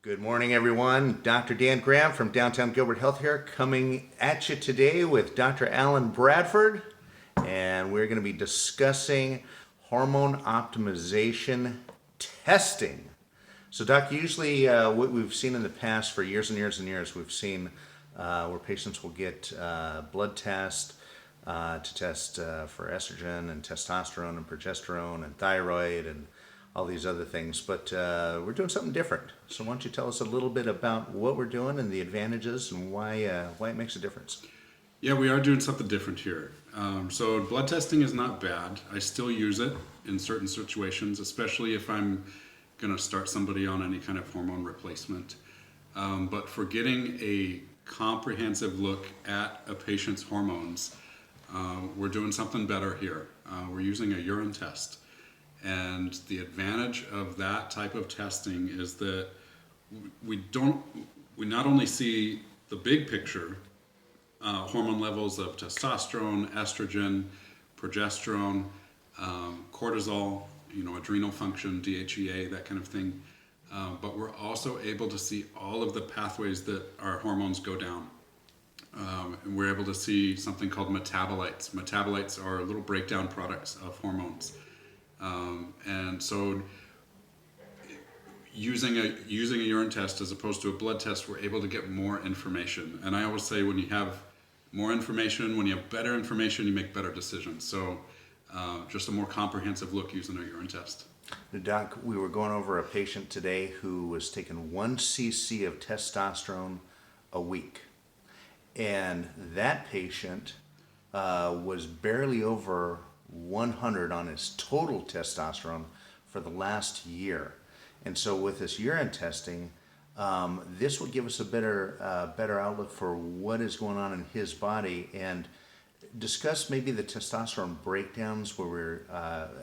Good morning, everyone. Dr. Dan Graham from Downtown Gilbert Health here, coming at you today with Dr. Alan Bradford, and we're going to be discussing hormone optimization testing. So, Doc, usually what we've seen in the past for years and years and years, we've seen where patients will get blood tests to test for estrogen and testosterone and progesterone and thyroid and all these other things. But we're doing something different. So why don't you tell us a little bit about what we're doing and the advantages and why it makes a difference? Yeah, we are doing something different here. So blood testing is not bad. I still use it in certain situations, especially if I'm going to start somebody on any kind of hormone replacement. But for getting a comprehensive look at a patient's hormones, we're doing something better here. We're using a urine test. And the advantage of that type of testing is that we not only see the big picture, hormone levels of testosterone, estrogen, progesterone, cortisol, adrenal function, DHEA, that kind of thing. But we're also able to see all of the pathways that our hormones go down. And we're able to see something called metabolites. Metabolites are little breakdown products of hormones. And so using a urine test as opposed to a blood test, we're able to get more information. And I always say when you have more information, when you have better information, you make better decisions. So just a more comprehensive look using a urine test. Doc, we were going over a patient today who was taking 1 cc of testosterone a week. And that patient was barely over 100 on his total testosterone for the last year. And so with this urine testing, this will give us a better outlook for what is going on in his body, and discuss maybe the testosterone breakdowns where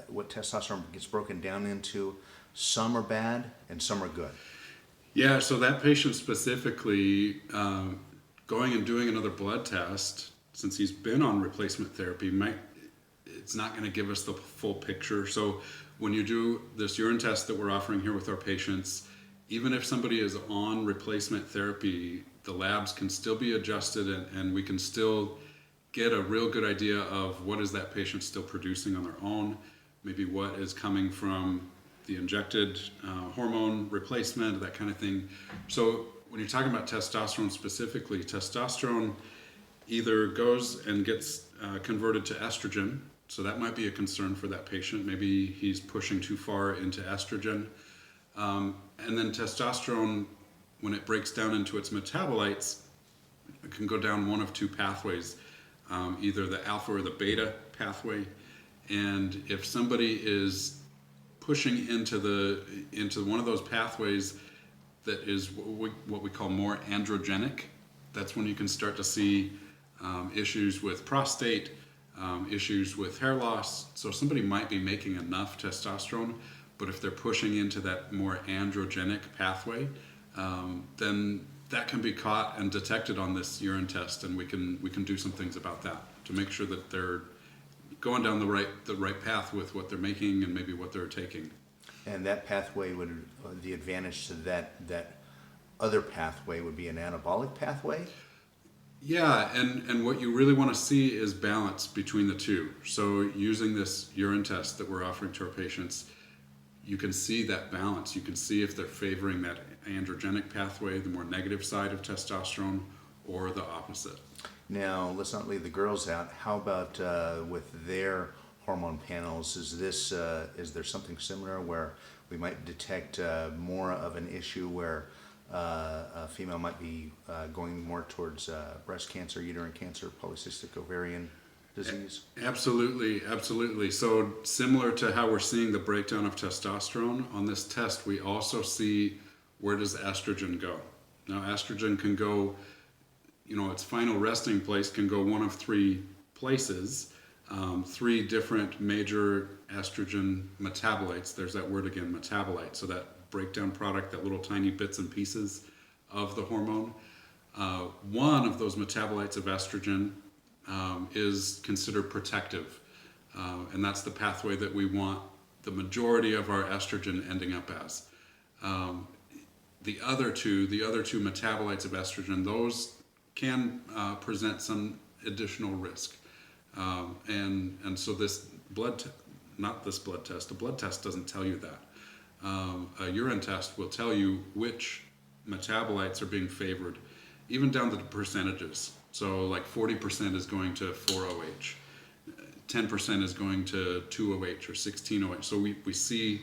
what testosterone gets broken down into. Some are bad and some are good. Yeah, so that patient specifically, going and doing another blood test, since he's been on replacement therapy, it's not going to give us the full picture. So when you do this urine test that we're offering here with our patients, even if somebody is on replacement therapy, the labs can still be adjusted, and we can still get a real good idea of what is that patient still producing on their own, maybe what is coming from the injected hormone replacement, that kind of thing. So when you're talking about testosterone specifically, testosterone either goes and gets converted to estrogen. So that might be a concern for that patient. Maybe he's pushing too far into estrogen. And then testosterone, when it breaks down into its metabolites, it can go down one of two pathways, either the alpha or the beta pathway. And if somebody is pushing into one of those pathways that is what we call more androgenic, that's when you can start to see issues with prostate, issues with hair loss. So somebody might be making enough testosterone, but if they're pushing into that more androgenic pathway, then that can be caught and detected on this urine test, and we can do some things about that to make sure that they're going down the right path with what they're making and maybe what they're taking. And that pathway the advantage to that other pathway would be an anabolic pathway. Yeah, and what you really want to see is balance between the two. So using this urine test that we're offering to our patients, you can see that balance. You can see if they're favoring that androgenic pathway, the more negative side of testosterone, or the opposite. Now, let's not leave the girls out. How about with their hormone panels? Is there something similar where we might detect more of an issue where a female might be going more towards breast cancer, uterine cancer, polycystic ovarian disease? Absolutely. So similar to how we're seeing the breakdown of testosterone, on this test we also see where does estrogen go. Now estrogen can go, its final resting place can go one of three places, three different major estrogen metabolites. There's that word again, metabolite. So that breakdown product, that little tiny bits and pieces of the hormone. One of those metabolites of estrogen is considered protective, and that's the pathway that we want the majority of our estrogen ending up as. the other two metabolites of estrogen, those can present some additional risk. And so this a blood test doesn't tell you that. A urine test will tell you which metabolites are being favored, even down to the percentages. So like 40% is going to 4-OH, 10% is going to 2-OH or 16-OH. So we see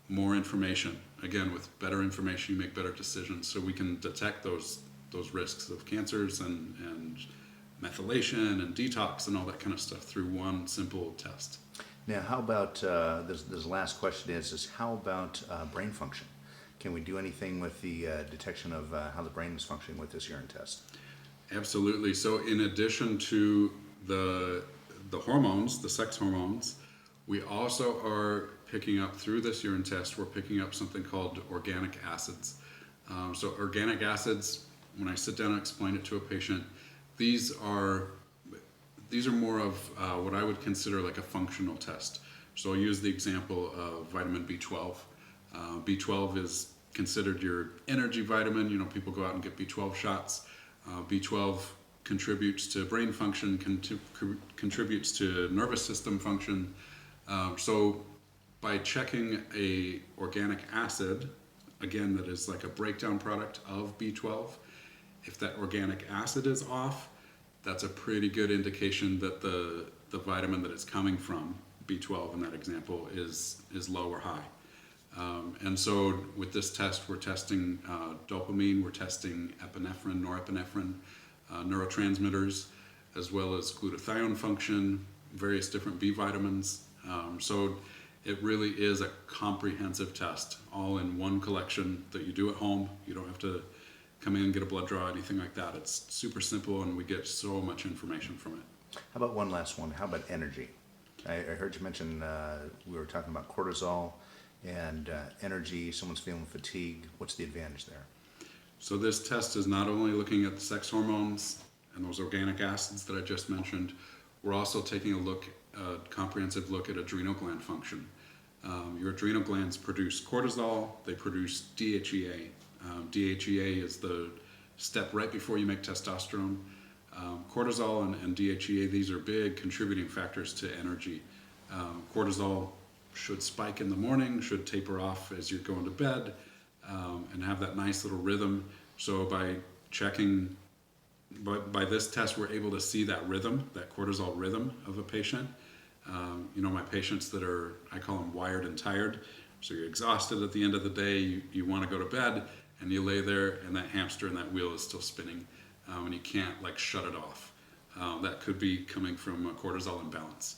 more information. Again, with better information, you make better decisions. So we can detect those risks of cancers and methylation and detox and all that kind of stuff through one simple test. Now, how about this last question is how about brain function? Can we do anything with the detection of how the brain is functioning with this urine test? Absolutely. So in addition to the hormones, the sex hormones, we also are picking up through this urine test, we're picking up something called organic acids. So organic acids, when I sit down and explain it to a patient, these are more of what I would consider like a functional test. So I'll use the example of vitamin B12. B12 is considered your energy vitamin. You know, people go out and get B12 shots. B12 contributes to brain function, contributes to nervous system function. So by checking a organic acid, again, that is like a breakdown product of B12, if that organic acid is off, that's a pretty good indication that the vitamin that it's coming from, B12 in that example, is low or high. And so with this test, we're testing dopamine, we're testing epinephrine, norepinephrine, neurotransmitters, as well as glutathione function, various different B vitamins. So it really is a comprehensive test, all in one collection that you do at home. You don't have to come in and get a blood draw, anything like that. It's super simple, and we get so much information from it. How about one last one? How about energy? I heard you mention we were talking about cortisol and energy. Someone's feeling fatigue. What's the advantage there? So this test is not only looking at the sex hormones and those organic acids that I just mentioned, we're also taking a comprehensive look at adrenal gland function. Your adrenal glands produce cortisol, they produce DHEA. DHEA is the step right before you make testosterone. Cortisol and DHEA, these are big contributing factors to energy. Cortisol should spike in the morning, should taper off as you're going to bed, and have that nice little rhythm. So by this test, we're able to see that rhythm, that cortisol rhythm of a patient. My patients that are, I call them wired and tired. So you're exhausted at the end of the day, you want to go to bed, and you lay there, and that hamster and that wheel is still spinning, and you can't like shut it off. That could be coming from a cortisol imbalance.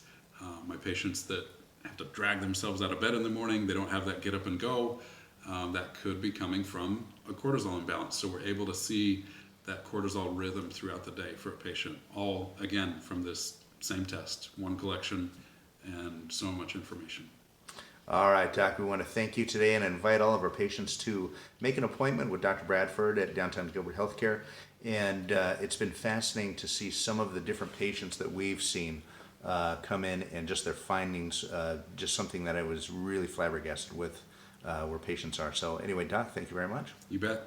My patients that have to drag themselves out of bed in the morning, they don't have that get up and go, that could be coming from a cortisol imbalance. So we're able to see that cortisol rhythm throughout the day for a patient, all again from this same test, one collection, and so much information. All right, Doc, we want to thank you today and invite all of our patients to make an appointment with Dr. Bradford at Downtown Gilbert Healthcare. And it's been fascinating to see some of the different patients that we've seen come in and just their findings, just something that I was really flabbergasted with where patients are. So anyway, Doc, thank you very much. You bet.